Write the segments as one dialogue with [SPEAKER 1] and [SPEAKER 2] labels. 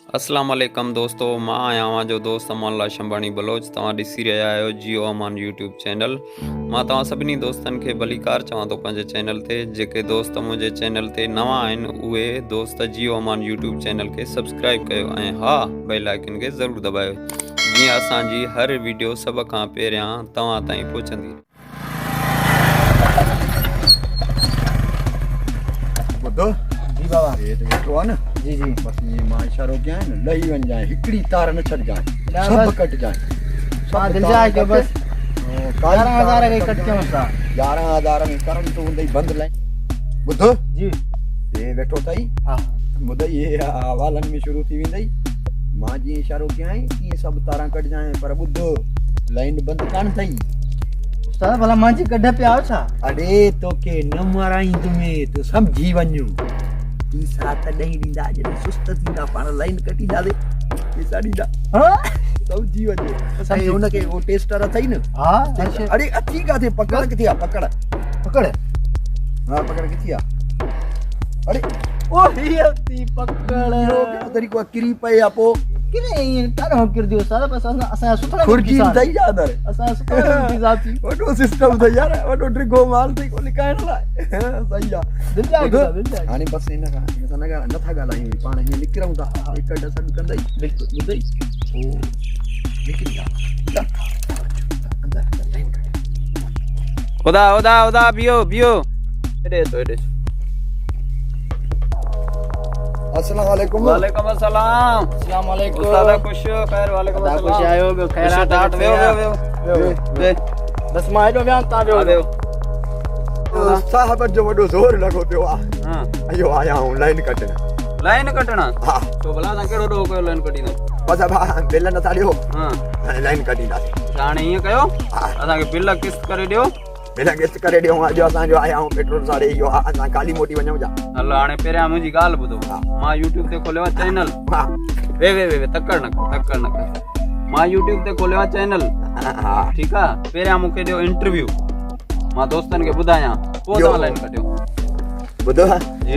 [SPEAKER 1] अस्सलाम वालेकुम दोस्तों, मां आया हुआ जो दोस्त अमान शंबानी बलोच तव्हां ॾिसी रहिया आहियो जियो अमान यूट्यूब चैनल। मां तव्हां सभिनी दोस्तनि खे भलीकार चवां थो पंहिंजे चैनल ते। जेके दोस्त मुंहिंजे चैनल ते नवां आहिनि उहे दोस्त जियो अमान यूट्यूब चैनल खे सब्सक्राइब कयो ऐं हा बेल आइकन खे ज़रूरु दॿायो, जीअं असांजी हर वीडियो सभ खां पहिरियां तव्हां ताईं पहुचंदी।
[SPEAKER 2] ॿुधो
[SPEAKER 3] जी बाबा।
[SPEAKER 2] ये तो वेठो आहे न।
[SPEAKER 3] जी जी
[SPEAKER 2] बस ये मां इशारो कयां न, लही वञ जाए, हिकिड़ी तार न छॾजांइ,
[SPEAKER 3] ना
[SPEAKER 2] सब
[SPEAKER 3] बस।
[SPEAKER 2] कट जाए।
[SPEAKER 3] हाँ, दिल जाए के बस 11,000 के कट के मसा
[SPEAKER 2] 11,000 में करंट तो हुंदई बंद लाइन। ॿुधो
[SPEAKER 3] जी।
[SPEAKER 2] ये वेठो तई
[SPEAKER 3] हाँ
[SPEAKER 2] ॿुधई ये हवालनि में शुरू थी वेंदई। मां जीअं इशारो कयां तीअं सभु तारां कटजांइ, पर ॿुधो लाइन बंद कान थई।
[SPEAKER 3] उस्ताद भला मांजी कढ पे आओ छा?
[SPEAKER 2] अरे तोखे न माराई तुम्हें तो समझी वञू। तीसरा तॾहिं ॾींदा जॾहिं सुस्त थींदा, पाण लाइन कटींदासीं, पैसा ॾींदा।
[SPEAKER 3] हाँ
[SPEAKER 2] समझी वञो। ऐं हुनखे वो टेस्टर अथई न।
[SPEAKER 3] हाँ
[SPEAKER 2] टेस्टर। अरे अची किथे, पकड़ किथे आहे, पकड़।
[SPEAKER 3] पकड़।
[SPEAKER 2] हाँ पकड़ किथे आहे। अरे
[SPEAKER 3] ओ ये ती पकड़।
[SPEAKER 2] इहो कहिड़ो तरीक़ो आहे, किरी पए आहे पोइ
[SPEAKER 3] किने ये तारो किर दियो सारा बस असा सुथरा
[SPEAKER 2] खुर्जी अथई छा अंदरि।
[SPEAKER 3] असा सुथरा की जाती
[SPEAKER 2] वॾो सिस्टम अथई यार, वॾो ड्रिगो माल अथई को लिकाइण लाइ। सही आहे।
[SPEAKER 3] दिल जाए दिल जाए।
[SPEAKER 2] हाणे बसि हिन खां नथा ॻाल्हायूं, पाण हीअं निकिरूं था, हिक अढ सॾु कंदई।
[SPEAKER 3] बिल्कुल
[SPEAKER 2] ॿुधई पोइ निकिरी जा अंदरि लाइन कटे।
[SPEAKER 1] उदा बियो हेॾे अचो हेॾे।
[SPEAKER 2] अस्सलाम वालेकुम।
[SPEAKER 1] वालेकुम अस्सलाम।
[SPEAKER 3] अस्सलाम वालेकुम।
[SPEAKER 1] उस्ताद खुश खैर। वालेकुम
[SPEAKER 3] खुश
[SPEAKER 1] अस्सलाम।
[SPEAKER 3] आयो बे खैरात
[SPEAKER 1] टाट वे
[SPEAKER 3] बस मां हेॾो वियां ता वियो।
[SPEAKER 2] साहब जो वॾो ज़ोर लॻो पियो आहे।
[SPEAKER 1] हां
[SPEAKER 2] इहो आया हूं लाइन कटण।
[SPEAKER 1] लाइन कटणा।
[SPEAKER 2] हा
[SPEAKER 1] तो भला तव्हां कहिड़ो ॾोह कयो लाइन कटींदो?
[SPEAKER 2] बसि अब बिल नथा ॾियो,
[SPEAKER 1] हां
[SPEAKER 2] लाइन कटींदासीं।
[SPEAKER 1] हाणे ईअं कयो, असांखे बिल किस्त करे ॾियो।
[SPEAKER 2] बिल किस्त करे ॾियो। अॼु असांजो आया हूं पेट्रोल साड़े इहो आहे, असां खाली मोटी वञूं जा।
[SPEAKER 1] हलो हाणे पहिरियां मुंहिंजी ॻाल्हि ॿुधो। मां यूट्यूब ते खोलियो आहे चैनल।
[SPEAKER 2] हा
[SPEAKER 1] वे तकड़ न कर। मां यूट्यूब ते खोलियो आहे चैनल।
[SPEAKER 2] हा
[SPEAKER 1] ठीकु आहे, पहिरियां मूंखे ॾियो इंटरव्यू, मां दोस्तनि खे ॿुधायां, पोइ तव्हां लाइन कटियो।
[SPEAKER 2] ॿुधो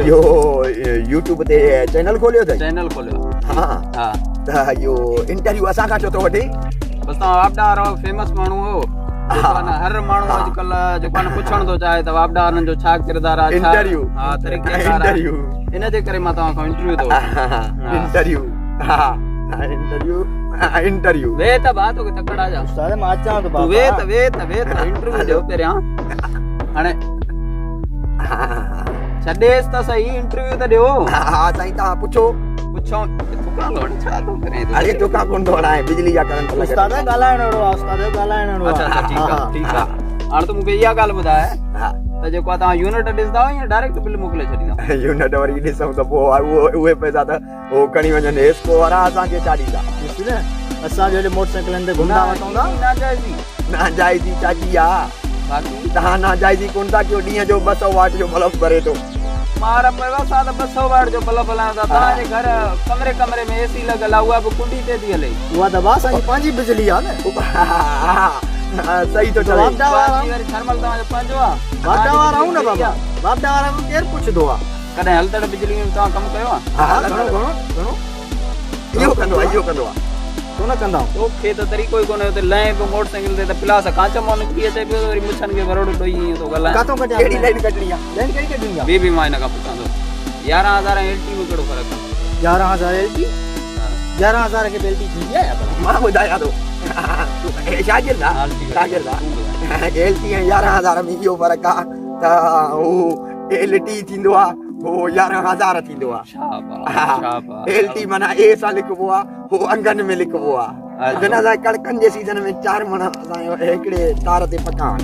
[SPEAKER 2] इहो यूट्यूब ते चैनल खोलियो अथई।
[SPEAKER 1] चैनल खोलियो।
[SPEAKER 2] हा
[SPEAKER 1] हा
[SPEAKER 2] त इहो इंटरव्यू असां खां छो थो वठे?
[SPEAKER 1] बसि तव्हां वापदार हो, फेमस माण्हू हो। हर माण्हू अॼुकल्ह जेको आहे पुछण थो चाहे त वापदारनि जो छा किरदारु आहे,
[SPEAKER 2] इंटरव्यू।
[SPEAKER 1] हा तरीक़ेदार आहे, इन जे करे मां तव्हां खां इंटरव्यू थो वठां।
[SPEAKER 2] इंटरव्यू। हा इंटरव्यू
[SPEAKER 1] वे त बात हो के तकड़ा जा।
[SPEAKER 3] उस्ताद मां अचां तो
[SPEAKER 1] तू
[SPEAKER 3] बाबा।
[SPEAKER 1] वे त इंटरव्यू ॾियो पहिरियां। हाणे छॾेसि त सही, इंटरव्यू त ॾियो।
[SPEAKER 2] हा साईं तव्हां पुछो।
[SPEAKER 1] पुछो छा थो करे?
[SPEAKER 2] अरे तोखां कोन थो हणाए, बिजली जा करंट लॻे।
[SPEAKER 3] उस्ताद ॻाल्हाइणो आहे, उस्ताद ॻाल्हाइणो आहे।
[SPEAKER 1] अच्छा ठीकु आहे। हाणे तूं मूंखे इहा ॻाल्हि ॿुधाए
[SPEAKER 2] हा
[SPEAKER 1] त जेको आहे तव्हां यूनिट ॾिसंदा या डायरेक्ट बिल मोकिले छॾींदा?
[SPEAKER 2] यूनिट वरी ॾिसूं त पोइ उहे पैसा त उहो खणी वञनि एस्को वारा, असांखे छा ॾींदा?
[SPEAKER 3] ॾिस न असां जॾहिं मोटरसाइकिलनि ते घुमंदा वठूं था
[SPEAKER 1] नाजाइज़ी
[SPEAKER 2] नाजाइज़ी चाची आहे।
[SPEAKER 1] बाक़ी
[SPEAKER 2] तव्हां नाजाइज़ी कोन था कयो। ॾींहं जो 200 वाट जो बल्ब भरे थो।
[SPEAKER 1] मार पियो सां त 200 वाट जो बल्ब हलायूं था। तव्हांजे घर कमरे में एसी लॻल आहे, उहा बि कुंडी ते थी हले।
[SPEAKER 3] उहा त बस असांजी पंहिंजी बिजली आहे न।
[SPEAKER 2] सही थो चवे।
[SPEAKER 3] वापदा वारा
[SPEAKER 1] वरी थर्मल तव्हांजो पंहिंजो आहे।
[SPEAKER 3] वापदा वारा आहियूं न बाबा। वापदा वारा को केरु पुछंदो आहे?
[SPEAKER 1] कॾहिं हलतड़ बिजली में तव्हां कमु कयो आहे?
[SPEAKER 2] हा
[SPEAKER 3] घणो
[SPEAKER 2] इहो कंदो आहे।
[SPEAKER 3] छो न कंदा?
[SPEAKER 1] तोखे त तरीक़ो ई कोन्हे। हुते लहे पियो मोटरसाइकिल ते त पिलास कांच मां निकिरी अचे पियो, वरी मुछनि खे वरोड़ ॾोई ईअं थो ॻाल्हाए।
[SPEAKER 3] काथों कटिया?
[SPEAKER 2] कहिड़ी लाइन कटणी आहे?
[SPEAKER 3] लाइन कहिड़ी कटिंग आहे?
[SPEAKER 1] बि मां हिन खां पुछां थो 11,000 एलटी में कहिड़ो फ़र्क़ु आहे?
[SPEAKER 3] 11,000 एलटी। 11,000 के एलटी थी आहे या
[SPEAKER 2] मां ॿुधायां थो। शागिर्द आहे। एलटी ऐं 11,000 में इहो फ़र्क़ु आहे त हू एलटी थींदो आहे, हो 11,000 थींदो आहे। एलटी माना ए सां लिखबो आहे, हो अंगनि में लिखबो आहे। जॾहिं असां कड़कनि जे सीज़न में 4 मण असांजो हिकिड़े तार ते पकान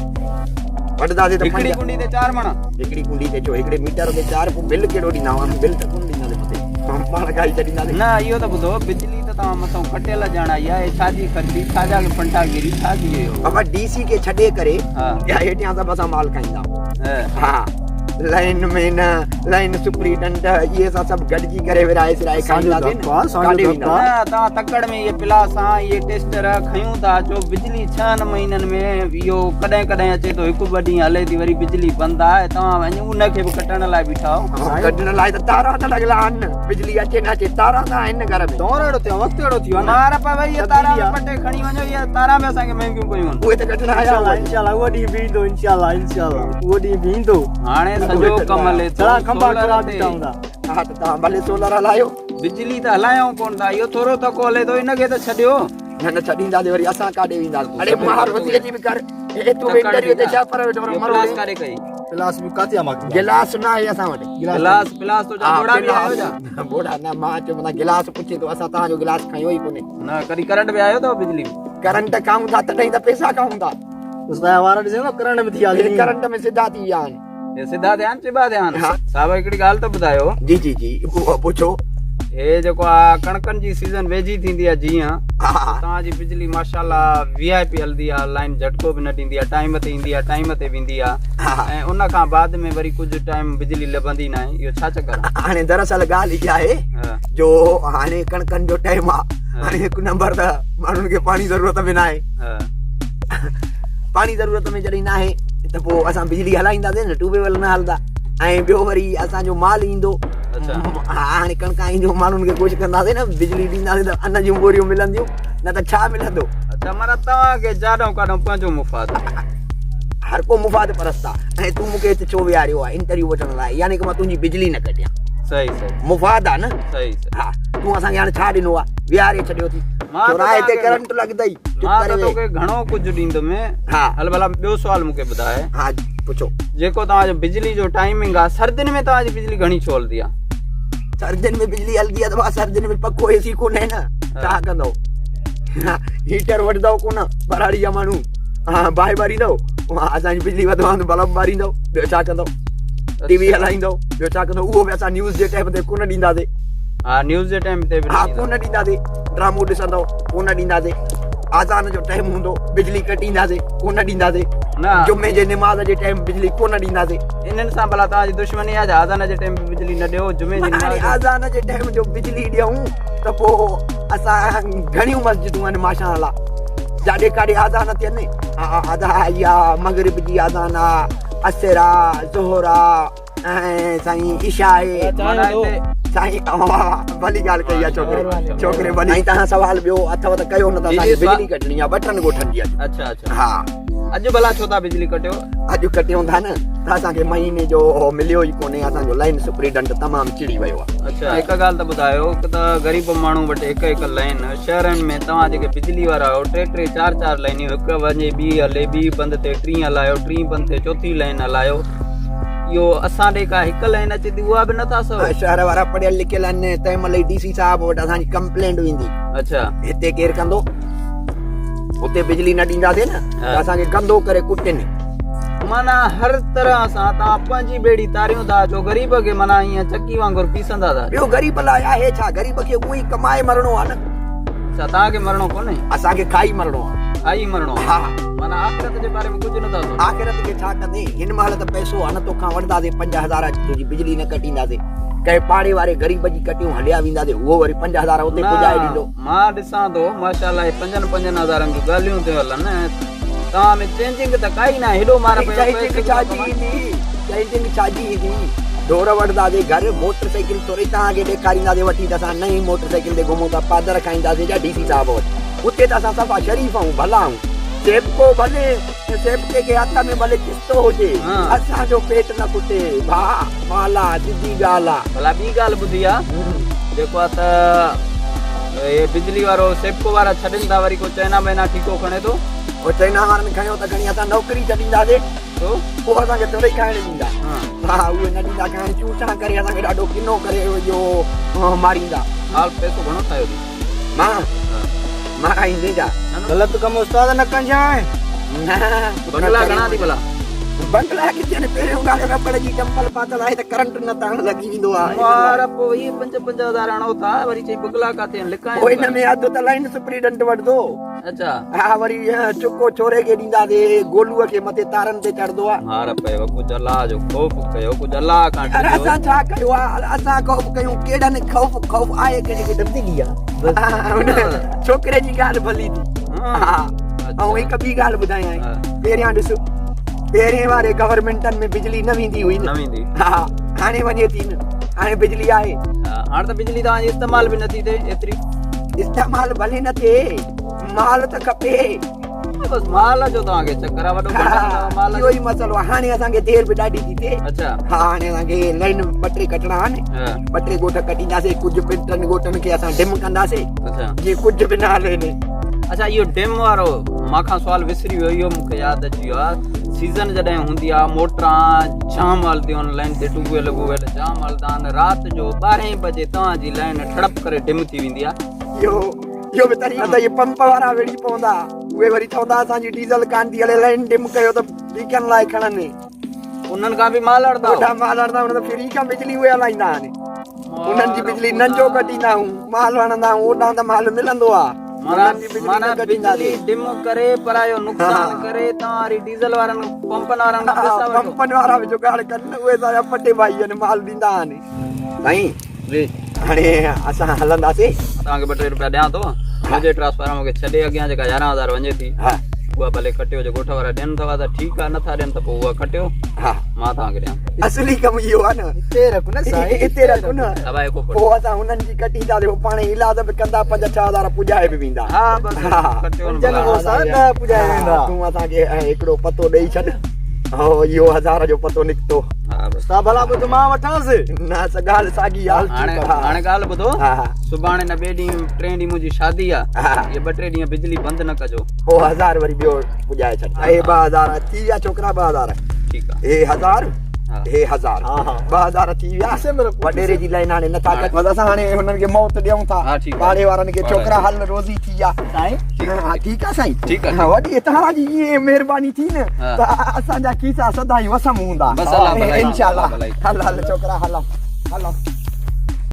[SPEAKER 2] वठंदासीं त
[SPEAKER 1] हिकिड़ी कुंडी ते 4 मण।
[SPEAKER 2] हिकिड़ी कुंडी ते छो, हिकिड़े मीटर ते 4। पोइ बिल कहिड़ो ॾींदा हुआ? बिल त कोन ॾींदासीं, पाण खाई छॾींदासीं।
[SPEAKER 1] न इहो त ॿुधो, बिजली त तव्हां मथां कटियल ॼाण आई आहे। छाजी ख़र्ची, छाजा फंटागिरी, छा थी वियो?
[SPEAKER 2] बाबा डीसी खे छॾे करे
[SPEAKER 1] हा
[SPEAKER 2] या हेठियां सभु असां माल खाईंदा।
[SPEAKER 1] हा।
[SPEAKER 2] हा लाइन में न लाइन सुपरीडेंट ये सब गडजी करे विराए सिराए खाईंदा थे काडे विना
[SPEAKER 3] ता तकड़ में ये प्लास ये टेस्टर खयूं था जो बिजली 6 महीनन में यो कदे कदे अचे तो एक बडी हले थी वरी बिजली बंद है ता उन के कटण लाए बिठा
[SPEAKER 2] कटण लाए त तारा त लगला अन बिजली अचे न अचे तारा त इन घर में
[SPEAKER 3] तोरेड़ो थियो वक्त एड़ो थियो मार पर भई ये तारा पटे खणी वणो ये तारा में असा के महंगियो पयूं
[SPEAKER 2] ओए त कटण आया
[SPEAKER 3] इंशाल्लाह वो डी बींदो इंशाल्लाह वो डी बींदो हाणे सजो कमले
[SPEAKER 2] चला खंबा करा दिताऊंदा हा त ता भले सोलर हलायो
[SPEAKER 3] बिजली त हलायो कोन था यो थोरो तक हले तो इन के त छडियो
[SPEAKER 2] न छडींदा दे वरी असा काडे विंदा अरे मार रोटी जी भी कर ए तू इंटरव्यू ते छा पर मरो
[SPEAKER 3] क्लास करे कई
[SPEAKER 4] गिलास भी काते आमा
[SPEAKER 2] गिलास ना है असा वटे
[SPEAKER 3] गिलास प्लास तो जा बोड़ा भी आयो जा
[SPEAKER 2] बोड़ा ना मां जो मना गिलास पूछे तो असा ता जो गिलास खायो ही कोने
[SPEAKER 3] ना करी करंट भी आयो तो बिजली
[SPEAKER 2] करंट काऊं था तडई त पैसा काऊं था
[SPEAKER 4] उसदा वारा जे ना करंट में थी आली
[SPEAKER 2] करंट में सीधा थी यान
[SPEAKER 3] ये सीधा ध्यान चिबा ध्यान साहब एकड़ी गाल तो बतायो
[SPEAKER 2] जी जी जी पूछो
[SPEAKER 3] ए जो कणकन जी सीजन वेजी थींदी है जिया ता जी बिजली माशाल्लाह वीआईपी हल्दी आ लाइन झटको भी न दींदी है टाइम ते इंदी है टाइम ते विंदी आ ए उन का बाद में वरी कुछ टाइम बिजली लबंदी ना यो छा चक्कर
[SPEAKER 2] हाने दरअसल गाल ई आहे जो हाने कणकन जो टाइम आ हाने एक नंबर दा मानुन के पानी जरूरत में ना है पानी जरूरत में जड़ी ना है त पो असा बिजली हलाइंदा दे न ट्यूबवेल न हलदा ऐं बियो वरी असा जो माल इंदो
[SPEAKER 3] अच्छा
[SPEAKER 2] हाने कणका इंदो मानुन के कुछ कंदा दे न बिजली दींदा दे अन्न जी बोरियो मिलंदियो न त छा मिलंदो
[SPEAKER 3] अच्छा माना तवा के जाडो काडो पंजो मुफाद
[SPEAKER 2] हर को मुफाद परस्ता ऐं तू मुके ते छो वियारियो आ इंटरव्यू वठण लाइ यानी कि मां तुंजी बिजली न कटिया
[SPEAKER 3] सही सही
[SPEAKER 2] मुफाद आ न
[SPEAKER 3] सही
[SPEAKER 2] हा तू असा के हाने छा दिनो आ वियारे छडियो थी चोराए ते करंट लगदई
[SPEAKER 3] मां त तोके घणो कुछ दींदो में
[SPEAKER 2] हां
[SPEAKER 3] हल भला बियो सवाल मुके बुधाए
[SPEAKER 2] हां पूछो
[SPEAKER 3] जेको ता जो बिजली जो टाइमिंग आ सर्दिन में ता जी बिजली घणी छोल दिया
[SPEAKER 2] सर्दिन में बिजली हलदी आ त सर्दिन में पक्को एसी कोने न छा कंदो हीटर वठदो कोन बराड़ी जा मानू हां बाई बारी दो असा बिजली वधवा बल्ब बारी दो बियो छा कंदो टीवी हलाइंदो बियो छा कंदो उहो भी असा न्यूज़ जे टाइम ते कोन दींदा दे
[SPEAKER 3] हां न्यूज़ जे टाइम ते
[SPEAKER 2] हां कोन दींदा दे ड्रामो ॾिसंदो कोन ॾींदा दे आज़ान जो टाइम हूंदो बिजली कटींदा दे कोन ॾींदा दे
[SPEAKER 3] ना
[SPEAKER 2] जुमे जे नमाज़ जे टाइम बिजली कोन ॾींदा दे
[SPEAKER 3] इनन सां भला ता जी दुश्मनी आ आज़ान जे टाइम बिजली न ॾियो जुमे जी नमाज़
[SPEAKER 2] आज़ान जे टाइम जो बिजली ॾियूं त पो असा घणियूं मस्जिदूं आहिनि माशाअल्लाह जाॾे काॾे आज़ान थियनि आधा या मगरिब जी आज़ान आ असर आ ज़ोहर आ ऐं साईं इशा आहे साईं भली ॻाल्हि कई आहे छोकिरे भली ऐं तव्हां सवाल ॿियो अथव त कयो न त असांखे बिजली कटणी आहे बटन ॻोठनि जी
[SPEAKER 3] अच्छा अच्छा
[SPEAKER 2] हा
[SPEAKER 3] अॼु भला छो था बिजली कटियो
[SPEAKER 2] अॼु कटियूं था न त असांखे महीने जो मिलियो ई कोन्हे असांजो लाइन सुपरीडेंट तमामु चिड़ी वियो आहे
[SPEAKER 3] अच्छा हिकु ॻाल्हि त ॿुधायो कि त ग़रीब माण्हू वटि हिकु हिकु लाइन शहरनि में तव्हां जेके बिजली वारा आहियो टे टे चारि चारि लाइनियूं हिकु वञे ॿी हले ॿी बंदि थिए टीं हलायो टीं बंदि थिए चौथी लाइन हलायो इहो असां ॾे का हिकु लाइन अचे थी उहा बि नथा सघो
[SPEAKER 2] शहर वारा पढ़ियल लिखियल आहिनि तंहिं महिल डीसी साहब वटि असांजी कंप्लेंट वेंदी
[SPEAKER 3] अच्छा
[SPEAKER 2] हिते केरु कंदो उते बिजली न ॾींदासीं न त असांखे गंदो करे कुटनि
[SPEAKER 3] माना हर तरह सां तव्हां पंहिंजी बेड़ी तारियूं था जो ग़रीब खे माना ईअं चकी वांगुरु पीसंदा था
[SPEAKER 2] ॿियो ग़रीब लाइ आहे छा ग़रीब खे उहो ई कमाए मरणो आहे न
[SPEAKER 3] अच्छा तव्हांखे मरणो कोन्हे
[SPEAKER 2] असांखे खाई मरणो आहे
[SPEAKER 3] खाई मरणो
[SPEAKER 2] हा
[SPEAKER 3] माना आख़िरत जे बारे में कुझु नथा सोचो
[SPEAKER 2] आख़िरत खे छा कंदे हिन महिल त पैसो आहे न तोखां वठंदासीं 5000 तुंहिंजी बिजली न कटींदासीं कंहिं पाड़े वारे ग़रीब जी कटियूं हलिया वेंदासीं उहो वरी 5000 उते पुॼाए ॾींदो
[SPEAKER 3] मां ॾिसां थो माशाअल्लाह 5,000 जूं ॻाल्हियूं थियूं हलनि तव्हां में चेंजिंग त काई न हेॾो मार
[SPEAKER 2] चेंजिंग छाजी ईंदी डोर वठंदासीं घर मोटरसाइकिल थोरी तव्हांखे ॾेखारींदासीं वठी त असां नई मोटरसाइकिल ते घुमूं था पादर खाईंदासीं जा डीसी साहब वटि उते त असां सफ़ा शरीफ़ आहियूं भला आहियूं सेबको भले सेबके के हथ में भले किस्तो हुजे असांजो पेट न कुटे भाउ माला सिधी ॻाल्हि आहे
[SPEAKER 3] भला ॿी ॻाल्हि ॿुधी आहे जेको आहे त हे बिजली वारो सेबको वारा छॾनि था वरी को चाइना महिना ठीको खणे थो
[SPEAKER 2] उहो चाइना वारनि खयो त खणी असां नौकिरी छॾींदासीं पोइ असांखे थोरी खाइण ॾींदा हा उहे न ॾींदा खाइण चूसा करे असांखे ॾाढो किनो करे इहो मारींदा
[SPEAKER 3] हाल पैसो घणो ठाहियो थी
[SPEAKER 2] मां ईंदे जा
[SPEAKER 4] गलत कम उस्ताद न कजाए
[SPEAKER 3] बंगला घणा थी भला
[SPEAKER 2] बंगला किथे ने पहिरियों ॻाल्हि रबड़ जी चंपल पातल आहे त करंट न ताण लॻी वेंदो आहे
[SPEAKER 3] मार पोइ ही 5,000 हणो था वरी चई बंगला काथे लिकाए
[SPEAKER 2] पोइ हिन में अधु त लाइन सुपरीडेंट वठदो
[SPEAKER 3] अच्छा
[SPEAKER 2] हा वरी चुको छोरे खे ॾींदासीं गोलूअ खे मथे तारनि ते चढ़ंदो आहे
[SPEAKER 3] मार पयो कुझु अलाह जो ख़ौफ़ कयो कुझु अलाह खां
[SPEAKER 2] अरे
[SPEAKER 3] डरियो
[SPEAKER 2] असां छा कयो आहे असां ख़ौफ़ कयूं केॾनि ख़ौफ़ आहे कंहिंखे धमकी आहे हुन छोकिरे जी ॻाल्हि भली थी हा ऐं हिकु ॿी ॻाल्हि ॿुधायां
[SPEAKER 3] हा।
[SPEAKER 2] पहिरियां ॾिस पहिरें वारे गवर्नमेंटनि में बिजली न वेंदी हुई
[SPEAKER 3] न
[SPEAKER 2] न
[SPEAKER 3] वेंदी
[SPEAKER 2] हा हाणे वञे थी न हाणे बिजली आहे
[SPEAKER 3] हाणे त बिजली तव्हांजी इस्तेमाल बि नथी थिए एतिरी
[SPEAKER 2] इस्तेमाल भले न थिए माल त खपे
[SPEAKER 3] बस माल जो तव्हांखे चक्कर आहे वॾो माल
[SPEAKER 2] इहो ई मसलो आहे हाणे असांखे देरि बि ॾाढी थी थिए
[SPEAKER 3] अच्छा
[SPEAKER 2] हा हाणे असांखे लाइन ॿ टे कटणा आहिनि ॿ टे ॻोठ कटींदासीं कुझु ॿिनि टिनि ॻोठनि खे असां डिम कंदासीं
[SPEAKER 3] अच्छा
[SPEAKER 2] जीअं कुझु बि न हले
[SPEAKER 3] अच्छा इहो डिम वारो मां सुवाल विसरी वियो इहो मूंखे यादि अची वियो आहे सीज़न जॾहिं हूंदी आहे मोटरां जाम हलंदियूं आहिनि लाइन ते ट्यूबवेल वूबवेल जाम हलंदा आहिनि राति जो 12 बजे तव्हांजी लाइन ठड़प करे डिम थी वेंदी आहे
[SPEAKER 2] इहो बि तरीक़ो त इहे पंप वारा वेड़ी पवंदा उहे वरी चवंदा असांजी डीज़ल कान थी हले लाइन डिम कयो त बीकन लाइ खणनि
[SPEAKER 3] उन्हनि खां बि माल हड़ंदा
[SPEAKER 2] ॾाढा माल हणंदा हुन त फ्री खां बिजली उहे हलाईंदा आहिनि उन्हनि जी बिजली नंजो कटींदा आहियूं माल हणंदा आहियूं ओॾां त माल मिलंदो आहे
[SPEAKER 3] माना बिजली डिम करे पर इहो नुक़सान करे तव्हां वरी डीज़ल वारनि पंपनि वारनि खां पैसा वठो
[SPEAKER 2] पंपनि वारा बि जुगाड़ कनि उहे असांजा पटे भाई आहिनि माल ॾींदा आहिनि साईं
[SPEAKER 3] जी
[SPEAKER 2] हाणे असां हलंदासीं
[SPEAKER 3] तव्हांखे 2-3 रुपया ॾियां थो मुंहिंजे ट्रांसफार्मर मूंखे छॾे अॻियां जेका 11,000 वञे थी
[SPEAKER 2] हा
[SPEAKER 3] उहा भले कटियो जे ॻोठ वारा ॾियनि अथव त ठीकु आहे नथा ॾियनि त पोइ उहा कटियो
[SPEAKER 2] हा
[SPEAKER 3] मां तव्हांखे ॾियां
[SPEAKER 2] असली कमु इहो आहे न
[SPEAKER 4] हिते रखो न साईं
[SPEAKER 2] हिते रखो न
[SPEAKER 3] दबाए को
[SPEAKER 2] पोइ असां हुननि जी कटींदासीं उहो पाण इलाज बि कंदा 5-6 हज़ार पुॼाए बि वेंदा
[SPEAKER 3] हा बस कटियो न
[SPEAKER 4] जन
[SPEAKER 3] भला।
[SPEAKER 4] वो सादा पुजाए वेंदा
[SPEAKER 2] तूं असांखे हिकिड़ो पतो ॾेई छॾ ऐं इहो 1000 जो पतो निकितो
[SPEAKER 3] हा बस
[SPEAKER 4] ता भला ॿुध मां वठांसि
[SPEAKER 2] न स ॻाल्हि साॻी आहे
[SPEAKER 3] हाणे हाणे ॻाल्हि ॿुधो
[SPEAKER 2] हा हा
[SPEAKER 3] सुभाणे न 2 ॾींहं 3 ॾींहं मुंहिंजी शादी आहे
[SPEAKER 2] हा।
[SPEAKER 3] इहे 2-3 ॾींहं बिजली बंदि न कजो
[SPEAKER 2] पोइ 1000 वरी ॿियो पुॼाए छॾ हे 2000 थी विया छोकिरा 2000
[SPEAKER 3] ठीकु आहे
[SPEAKER 2] हे 1000
[SPEAKER 3] हा।
[SPEAKER 2] हे 1000
[SPEAKER 4] हा, हा।
[SPEAKER 2] 2000 थी विया
[SPEAKER 4] किसे में रखो,
[SPEAKER 2] वॾेरे जी लाइन हाणे नथा कट बस असां हाणे हुननि खे मौत ॾियूं था
[SPEAKER 3] हा, ठीकु आहे।
[SPEAKER 2] पाड़े वारनि खे छोकिरा हल रोज़ी थी विया
[SPEAKER 4] साईं
[SPEAKER 2] हा ठीकु आहे साईं
[SPEAKER 3] ठीकु आहे।
[SPEAKER 2] हा, वॾी तव्हांजी ईअं महिरबानी थी न
[SPEAKER 3] हा।
[SPEAKER 2] त असांजा खीसा सदाईं वसम हूंदा
[SPEAKER 3] बसि अलाह भलाई।
[SPEAKER 2] इंशाल्लाह
[SPEAKER 3] अलाह भलाई।
[SPEAKER 2] हल हल छोकिरा हल हल